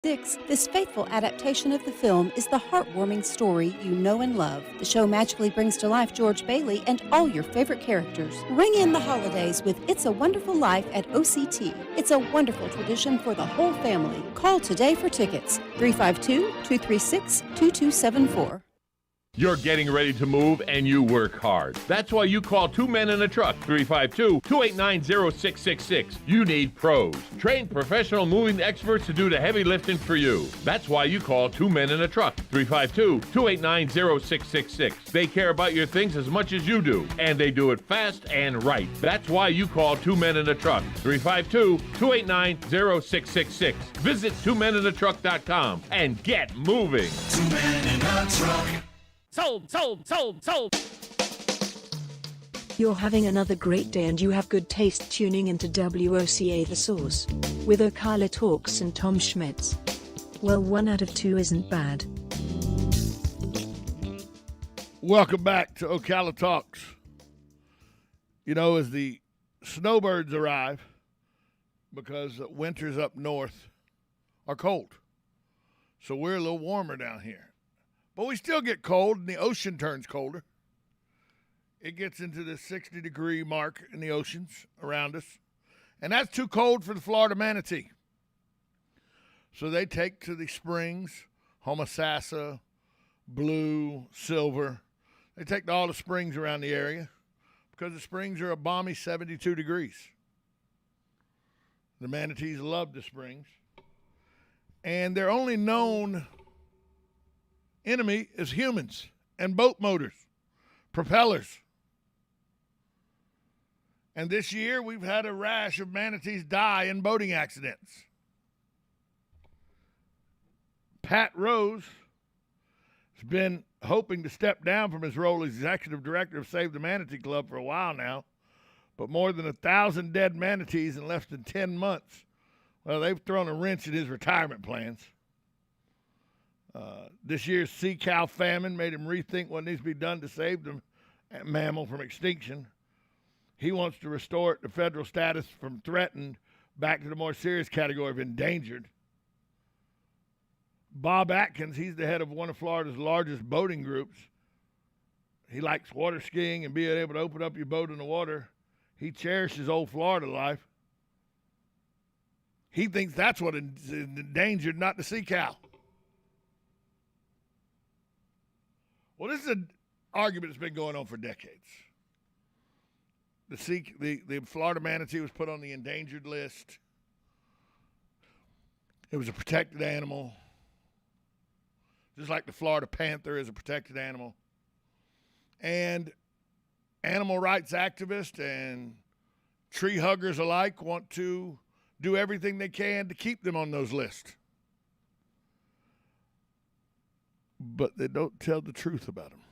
This faithful adaptation of the film is the heartwarming story you know and love. The show magically brings to life George Bailey and all your favorite characters. Ring in the holidays with It's a Wonderful Life at OCT. It's a wonderful tradition for the whole family. Call today for tickets. 352-236-2274. You're getting ready to move and you work hard. That's why you call Two Men in a Truck, 352-289-0666. You need pros. Trained professional moving experts to do the heavy lifting for you. That's why you call Two Men in a Truck, 352-289-0666. They care about your things as much as you do, and they do it fast and right. That's why you call Two Men in a Truck, 352-289-0666. Visit twomeninatruck.com and get moving. Two Men in a Truck. Sold. You're having another great day and you have good taste tuning into WOCA The Source with Ocala Talks and Tom Schmitz. Well, 1 out of 2 isn't bad. Welcome back to Ocala Talks. You know, as the snowbirds arrive, because winters up north are cold, so we're a little warmer down here. But we still get cold, and the ocean turns colder. It gets into the 60-degree mark in the oceans around us. And that's too cold for the Florida manatee. So they take to the springs, Homosassa, Blue, Silver. They take to all the springs around the area because the springs are a balmy 72 degrees. The manatees love the springs. And they're only known enemy is humans and boat motors, propellers. And this year we've had a rash of manatees die in boating accidents. Pat Rose has been hoping to step down from his role as executive director of Save the Manatee Club for a while now, but more than 1,000 dead manatees in less than 10 months. Well, they've thrown a wrench in his retirement plans. This year's sea cow famine made him rethink what needs to be done to save the mammal from extinction. He wants to restore it to federal status from threatened back to the more serious category of endangered. Bob Atkins, he's the head of one of Florida's largest boating groups. He likes water skiing and being able to open up your boat in the water. He cherishes old Florida life. He thinks that's what is endangered, not the sea cow. Well, this is an argument that's been going on for decades. The Florida manatee was put on the endangered list. It was a protected animal, just like the Florida panther is a protected animal. And animal rights activists and tree huggers alike want to do everything they can to keep them on those lists. But they don't tell the truth about them.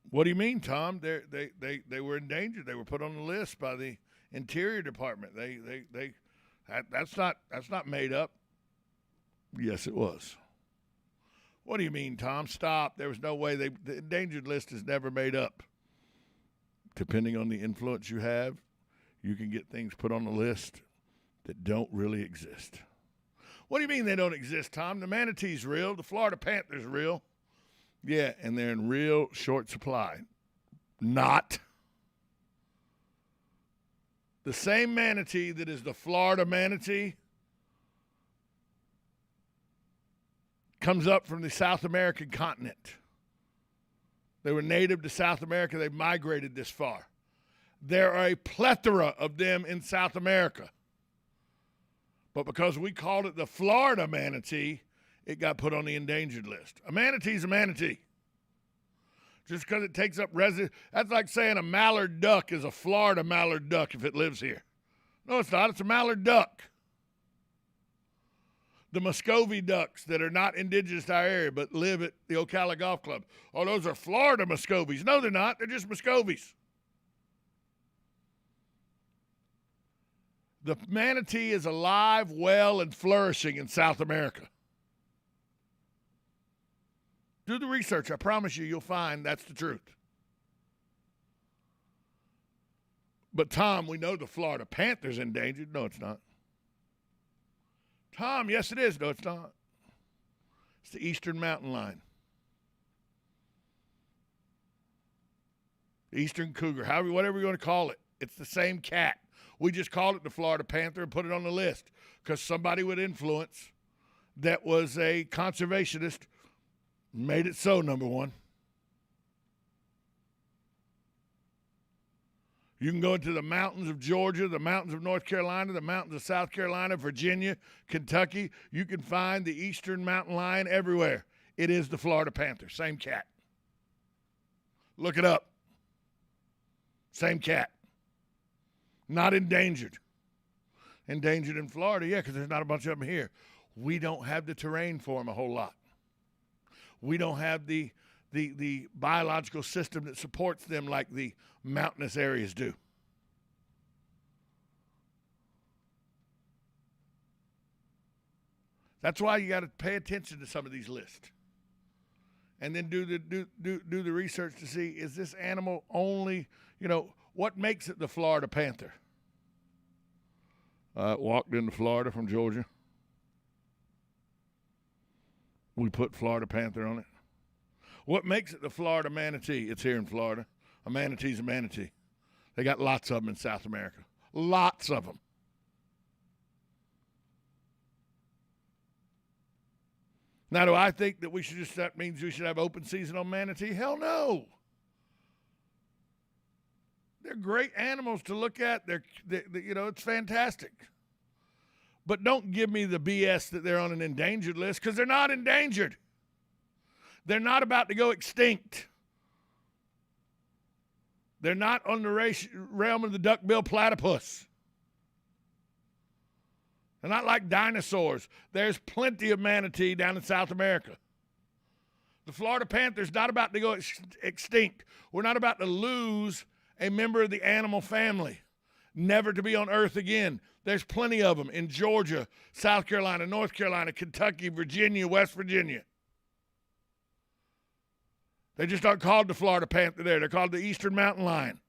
What do you mean, Tom? They were endangered. They were put on the list by the Interior Department. That's not made up. Yes, it was. What do you mean, Tom? Stop. There was no way. The endangered list is never made up. Depending on the influence you have, you can get things put on the list that don't really exist. What do you mean they don't exist, Tom? The manatee's real. The Florida panther's real. Yeah, and they're in real short supply. Not. The same manatee that is the Florida manatee comes up from the South American continent. They were native to South America. They migrated this far. There are a plethora of them in South America. But because we called it the Florida manatee, it got put on the endangered list. A manatee's a manatee. Just because it takes up residence, that's like saying a mallard duck is a Florida mallard duck if it lives here. No, it's not. It's a mallard duck. The Muscovy ducks that are not indigenous to our area but live at the Ocala Golf Club. Oh, those are Florida Muscovies. No, they're not. They're just Muscovies. The manatee is alive, well, and flourishing in South America. Do the research. I promise you, you'll find that's the truth. But, Tom, we know the Florida panther's endangered. No, it's not. Tom, yes, it is. No, it's not. It's the Eastern Mountain Lion. The Eastern Cougar, whatever you want to call it. It's the same cat. We just called it the Florida Panther and put it on the list because somebody with influence that was a conservationist made it so, number one. You can go into the mountains of Georgia, the mountains of North Carolina, the mountains of South Carolina, Virginia, Kentucky. You can find the Eastern Mountain Lion everywhere. It is the Florida Panther, same cat. Look it up. Same cat. Not endangered. Endangered in Florida, yeah, because there's not a bunch of them here. We don't have the terrain for them a whole lot. We don't have the biological system that supports them like the mountainous areas do. That's why you got to pay attention to some of these lists. And then do the research to see, is this animal only, what makes it the Florida Panther? Walked into Florida from Georgia. We put Florida Panther on it. What makes it the Florida manatee? It's here in Florida. A manatee's a manatee. They got lots of them in South America. Lots of them. Now, do I think that that means we should have open season on manatee? Hell no. They're great animals to look at. It's fantastic. But don't give me the BS that they're on an endangered list, because they're not endangered. They're not about to go extinct. They're not on the realm of the duck-billed platypus. They're not like dinosaurs. There's plenty of manatee down in South America. The Florida Panther's not about to go extinct. We're not about to lose a member of the animal family, never to be on Earth again. There's plenty of them in Georgia, South Carolina, North Carolina, Kentucky, Virginia, West Virginia. They just aren't called the Florida Panther there. They're called the Eastern Mountain Lion.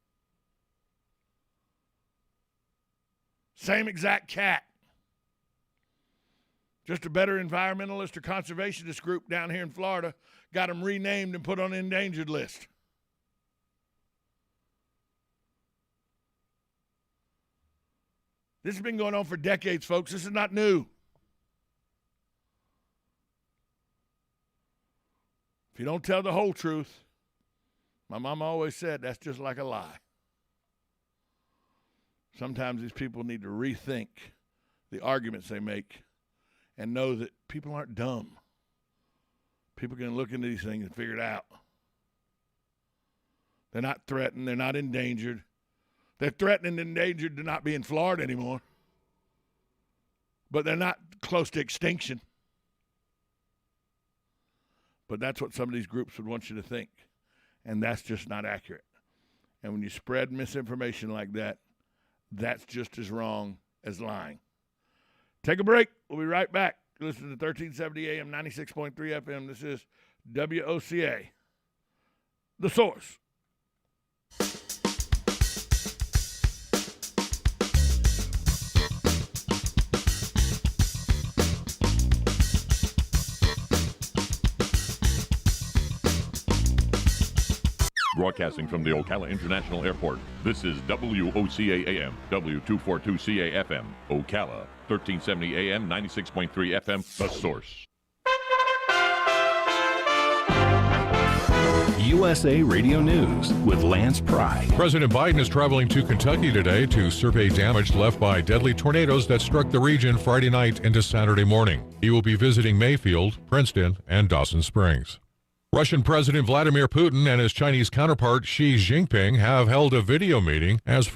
Same exact cat. Just a better environmentalist or conservationist group down here in Florida got them renamed and put on an endangered list. This has been going on for decades, folks. This is not new. If you don't tell the whole truth, my mama always said, that's just like a lie. Sometimes these people need to rethink the arguments they make and know that people aren't dumb. People can look into these things and figure it out. They're not threatened. They're not endangered. They're threatened and endangered to not be in Florida anymore. But they're not close to extinction. But that's what some of these groups would want you to think. And that's just not accurate. And when you spread misinformation like that, that's just as wrong as lying. Take a break. We'll be right back. Listen to 1370 AM, 96.3 FM. This is WOCA, The Source. Broadcasting from the Ocala International Airport, this is WOCA AM, W242CA FM, Ocala, 1370 AM, 96.3 FM, The Source. USA Radio News with Lance Pry. President Biden is traveling to Kentucky today to survey damage left by deadly tornadoes that struck the region Friday night into Saturday morning. He will be visiting Mayfield, Princeton, and Dawson Springs. Russian President Vladimir Putin and his Chinese counterpart Xi Jinping have held a video meeting as